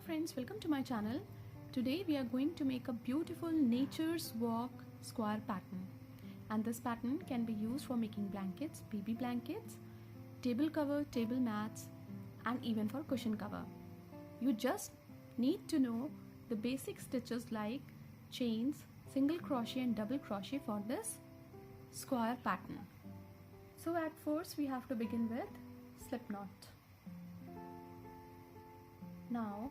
friends, welcome to my channel. Today we are going to make a beautiful nature's walk square pattern, and this pattern can be used for making blankets, baby blankets, table cover, table mats, and even for cushion cover. You just need to know the basic stitches like chains, single crochet and double crochet for this square pattern. So at first we have to begin with slip knot. Now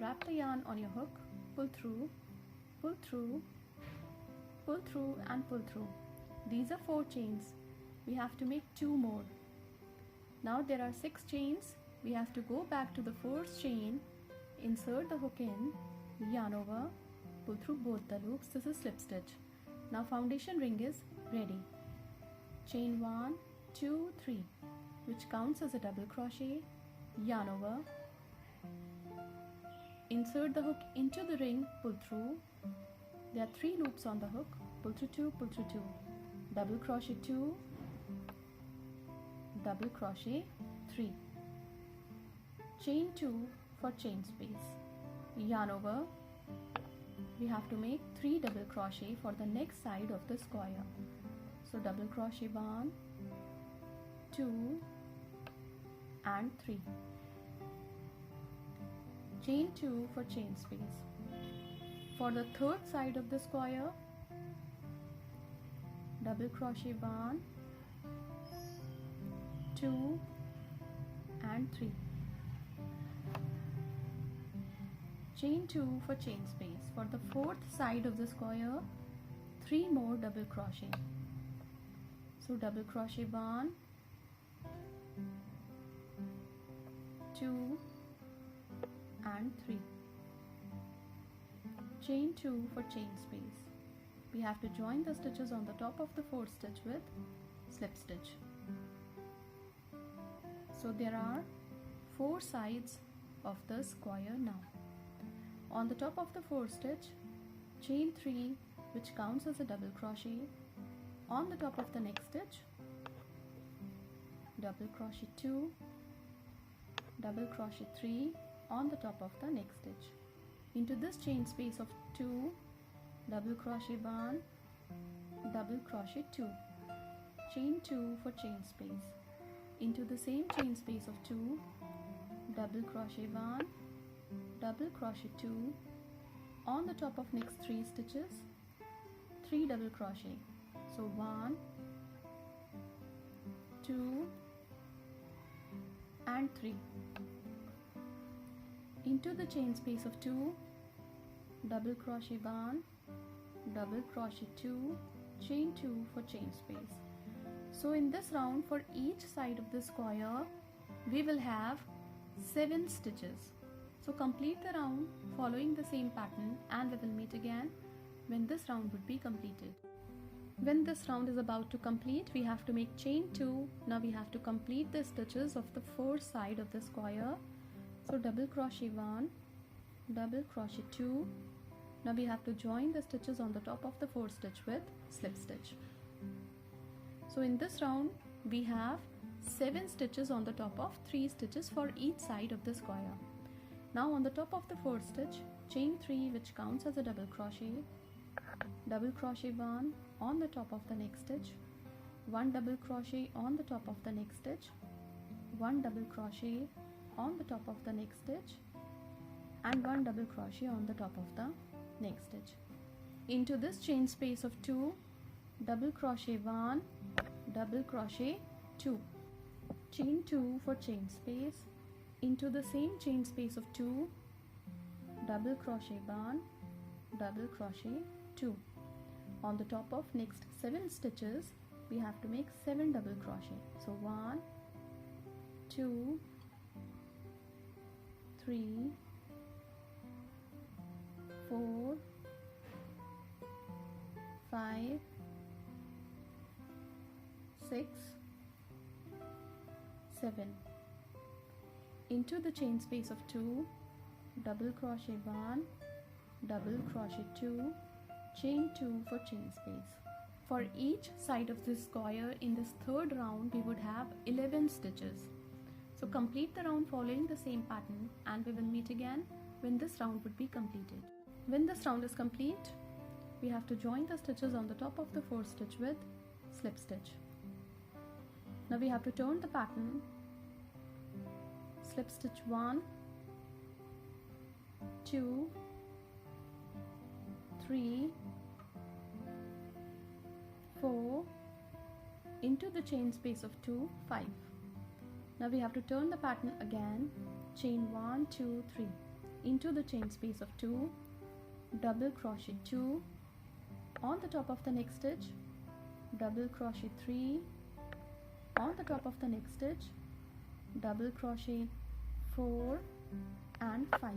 wrap the yarn on your hook, pull through, pull through, pull through and pull through. These are 4 chains. We have to make 2 more. Now there are 6 chains. We have to go back to the 4th chain, insert the hook in, yarn over, pull through both the loops. This is slip stitch. Now foundation ring is ready. Chain 1, 2, 3, which counts as a double crochet, yarn over, insert the hook into the ring, pull through. There are 3 loops on the hook, pull through 2, pull through 2, double crochet 2, double crochet 3, chain 2 for chain space, yarn over. We have to make 3 double crochet for the next side of the square. So double crochet 1, 2 and 3. Chain 2 for chain space. For the 3rd side of the square, double crochet 1, 2 and 3. Chain 2 for chain space. For the 4th side of the square, 3 more double crochet. So double crochet 1, 2 and 3. Chain 2 for chain space. We have to join the stitches on the top of the 4th stitch with slip stitch. So there are 4 sides of the square now. On the top of the 4th stitch, chain 3, which counts as a double crochet. On the top of the next stitch, double crochet 2, double crochet 3 on the top of the next stitch. Into this chain space of 2, double crochet 1, double crochet 2, chain 2 for chain space. Into the same chain space of 2, double crochet 1, double crochet 2, on the top of next 3 stitches, 3 double crochet. So 1, 2 and 3. Into the chain space of 2, double crochet 1, double crochet 2, chain 2 for chain space. So in this round, for each side of the square, we will have 7 stitches. So complete the round following the same pattern, and we will meet again when this round would be completed. When this round is about to complete, we have to make chain 2. Now we have to complete the stitches of the 4th side of the square. So double crochet 1, double crochet 2. Now we have to join the stitches on the top of the 4th stitch with slip stitch. So in this round, we have 7 stitches on the top of 3 stitches for each side of the square. Now on the top of the 4th stitch, chain 3, which counts as a double crochet, double crochet 1 on the top of the next stitch, 1 double crochet on the top of the next stitch, 1 double crochet on the top of the next stitch, and 1 double crochet on the top of the next stitch. Into this chain space of 2, double crochet 1, double crochet 2, chain 2 for chain space. Into the same chain space of 2, double crochet 1, double crochet 2. On the top of next 7 stitches, we have to make 7 double crochet. So 1, 2, 3, 4, 5, 6, 7. Into the chain space of 2, double crochet 1, double crochet 2, chain 2 for chain space. For each side of this square in this 3rd round, we would have 11 stitches. So complete the round following the same pattern, and we will meet again when this round would be completed. When this round is complete, we have to join the stitches on the top of the fourth stitch with slip stitch. Now we have to turn the pattern, slip stitch 1, 2, 3, 4, into the chain space of 2, 5. Now we have to turn the pattern again, chain 1, 2, 3, into the chain space of 2, double crochet 2, on the top of the next stitch, double crochet 3, on the top of the next stitch, double crochet 4 and 5.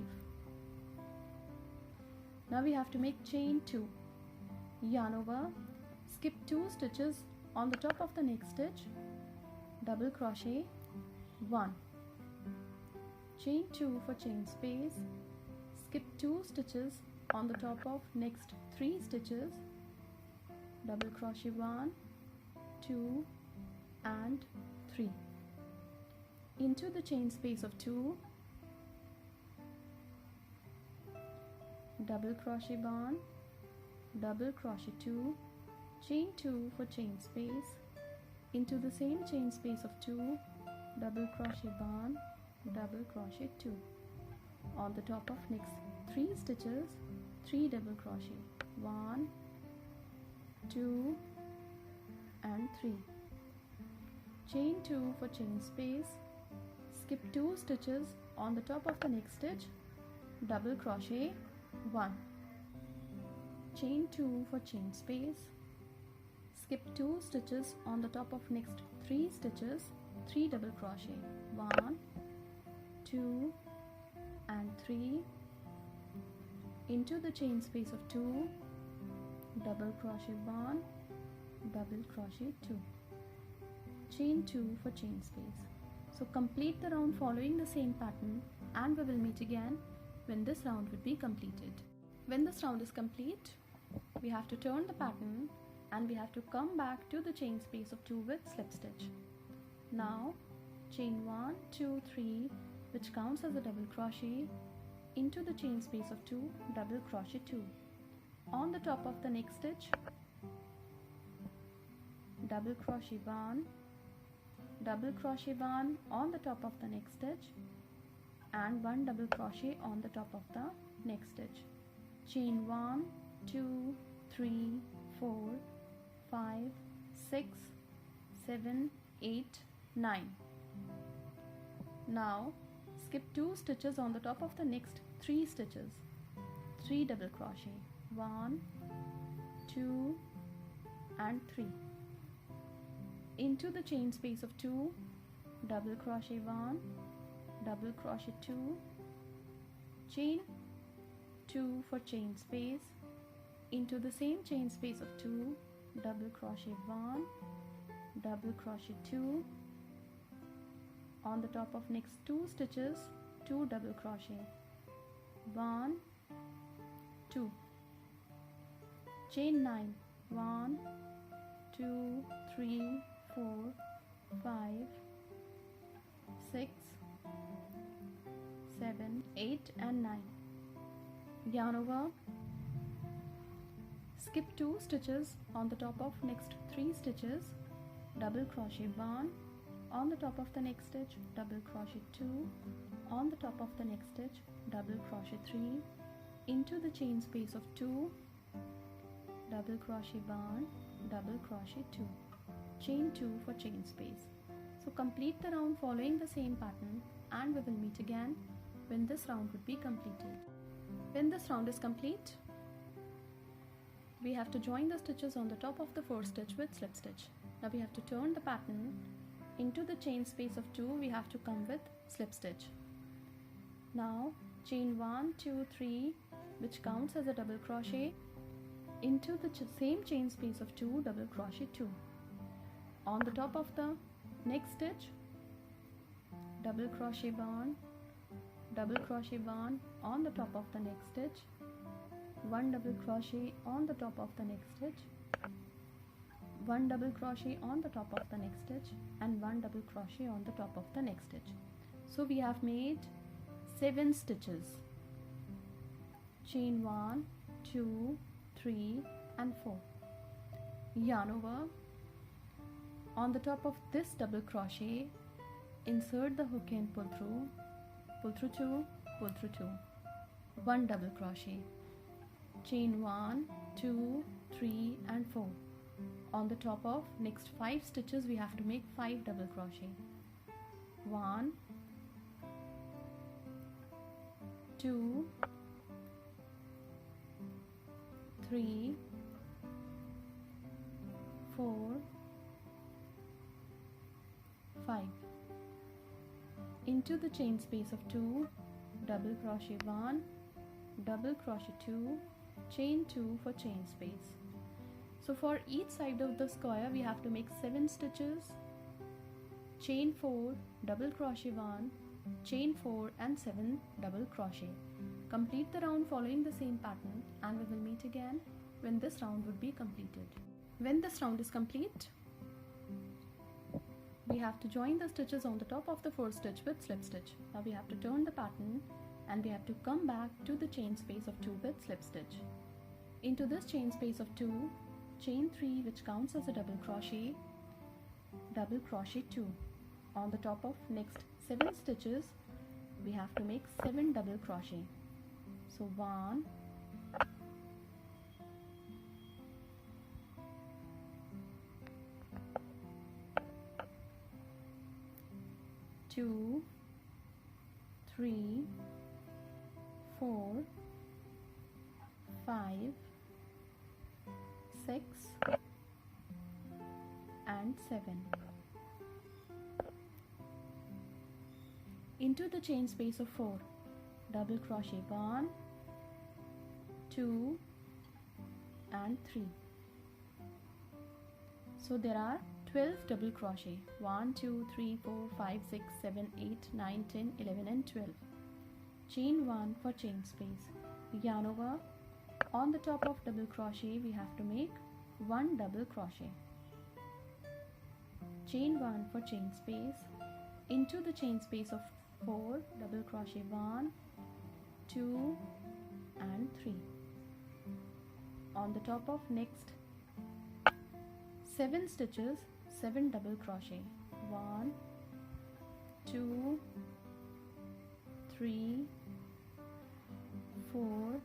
Now we have to make chain 2, yarn over, skip 2 stitches on the top of the next stitch, double crochet 1, chain 2 for chain space, skip 2 stitches on the top of next 3 stitches, double crochet 1, 2 and 3, into the chain space of 2, double crochet 1, double crochet 2, chain 2 for chain space, into the same chain space of 2, double crochet 1, double crochet 2, on the top of next 3 stitches, 3 double crochet, 1, 2 and 3, chain 2 for chain space, skip 2 stitches on the top of the next stitch, double crochet 1, chain 2 for chain space, skip 2 stitches on the top of next 3 stitches, 3 double crochet, 1, 2 and 3, into the chain space of 2, double crochet 1, double crochet 2, chain 2 for chain space. So complete the round following the same pattern, and we will meet again when this round would be completed. When this round is complete, we have to turn the pattern and we have to come back to the chain space of 2 with slip stitch. Now chain 1, 2, 3, which counts as a double crochet, into the chain space of 2, double crochet 2, on the top of the next stitch, double crochet 1, double crochet 1 on the top of the next stitch, and 1 double crochet on the top of the next stitch, chain 1, 2, 3, 4, 5, 6, 7, 8, 9. Now skip 2 stitches on the top of the next 3 stitches, 3 double crochet, 1, 2 and 3, into the chain space of 2, double crochet 1, double crochet 2, chain 2 for chain space, into the same chain space of 2, double crochet 1, double crochet 2, on the top of next 2 stitches, 2 double crochet, 1, 2, chain 9, 1, 2, 3, 4, 5, 6, 7, 8 and 9. Yarn over, skip 2 stitches on the top of next 3 stitches, double crochet 1, on the top of the next stitch, double crochet 2, on the top of the next stitch, double crochet 3, into the chain space of 2, double crochet 1, double crochet 2, chain 2 for chain space. So complete the round following the same pattern, and we will meet again when this round would be completed. When this round is complete, we have to join the stitches on the top of the fourth stitch with slip stitch. Now we have to turn the pattern, into the chain space of 2 we have to come with slip stitch. Now chain 1, 2, 3, which counts as a double crochet, into the same chain space of 2, double crochet 2, on the top of the next stitch, double crochet 1, double crochet 1 on the top of the next stitch, 1 double crochet on the top of the next stitch, 1 double crochet on the top of the next stitch, and 1 double crochet on the top of the next stitch. So we have made 7 stitches. chain 1, 2, 3 and 4. Yarn over. On the top of this double crochet, insert the hook and pull through 2, pull through 2, 1 double crochet, chain 1, 2, 3 and 4. On the top of next 5 stitches we have to make 5 double crochet. 1, 2, 3, 4, 5. Into the chain space of 2, double crochet 1, double crochet 2, chain 2 for chain space. So for each side of the square we have to make 7 stitches, chain 4, double crochet 1, chain 4 and 7 double crochet. Complete the round following the same pattern and we will meet again when this round would be completed. When this round is complete, we have to join the stitches on the top of the 4th stitch with slip stitch. Now we have to turn the pattern and we have to come back to the chain space of 2 with slip stitch. Into this chain space of 2, chain 3 which counts as a double crochet 2. On the top of next 7 stitches we have to make 7 double crochet. So 1, 2, 3, 4, 5, 6 and 7. Into the chain space of 4, double crochet 1, 2 and 3. So there are 12 double crochet, 1, 2, 3, 4, 5, 6, 7, 8, 9, 10, 11 and 12. Chain 1 for chain space. Yarn over. On the top of double crochet we have to make 1 double crochet. Chain 1 for chain space. Into the chain space of 4, double crochet 1, 2 and 3. On the top of next 7 stitches, 7 double crochet. 1, 2, 3, 4,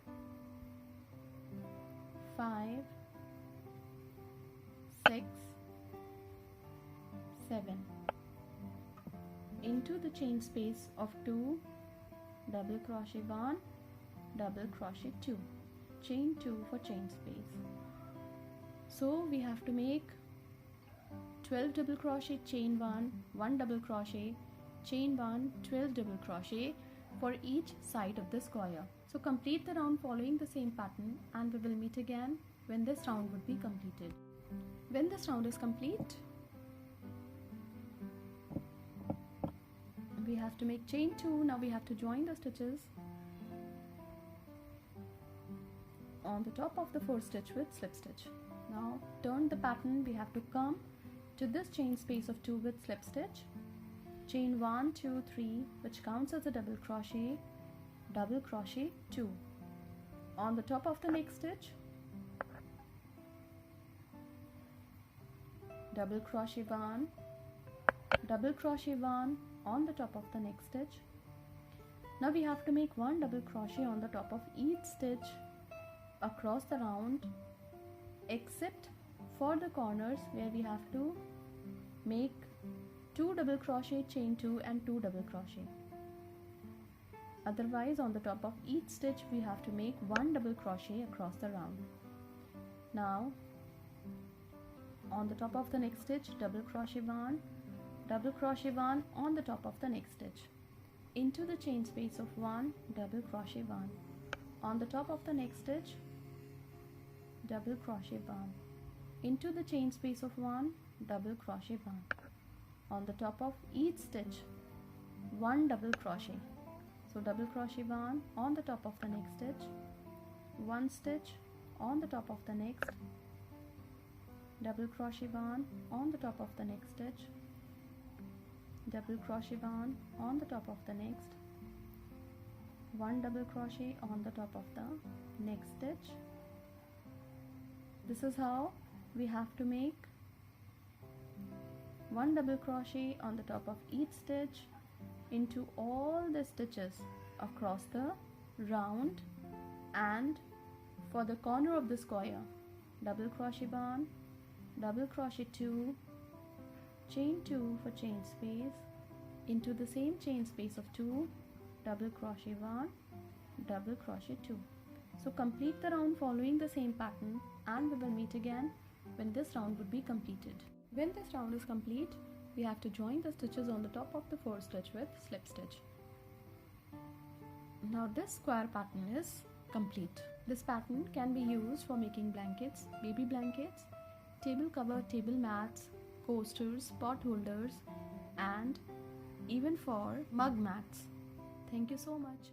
5, 6, 7. Into the chain space of 2, double crochet 1, double crochet 2, chain 2 for chain space. So we have to make 12 double crochet, chain 1, 1 double crochet, chain 1, 12 double crochet for each side of the square. So complete the round following the same pattern and we will meet again when this round would be completed. When this round is complete, we have to make chain 2. Now we have to join the stitches on the top of the 4th stitch with slip stitch. Now turn the pattern, we have to come to this chain space of 2 with slip stitch, chain 1, 2, 3 which counts as a double crochet 2. On the top of the next stitch, double crochet 1, double crochet 1 on the top of the next stitch. Now we have to make 1 double crochet on the top of each stitch across the round, except for the corners where we have to make 2 double crochet, chain 2 and 2 double crochet. Otherwise on the top of each stitch we have to make 1 double crochet across the round. Now on the top of the next stitch, double crochet 1, double crochet 1 on the top of the next stitch. Into the chain space of 1, double crochet 1. On the top of the next stitch, double crochet 1. Into the chain space of 1, double crochet 1. On the top of each stitch, 1 double crochet. So double crochet 1 on the top of the next stitch, 1 stitch on the top of the next, double crochet 1 on the top of the next stitch, double crochet 1 on the top of the next, 1 double crochet on the top of the next stitch. This is how we have to make 1 double crochet on the top of each stitch into all the stitches across the round, and for the corner of the square, double crochet 1, double crochet 2, chain 2 for chain space, into the same chain space of 2, double crochet 1, double crochet 2. So complete the round following the same pattern, and we will meet again when this round would be completed. When this round is complete, we have to join the stitches on the top of the 4th stitch with slip stitch. Now this square pattern is complete. This pattern can be used for making blankets, baby blankets, table cover, table mats, coasters, pot holders, and even for mug mats. Thank you so much.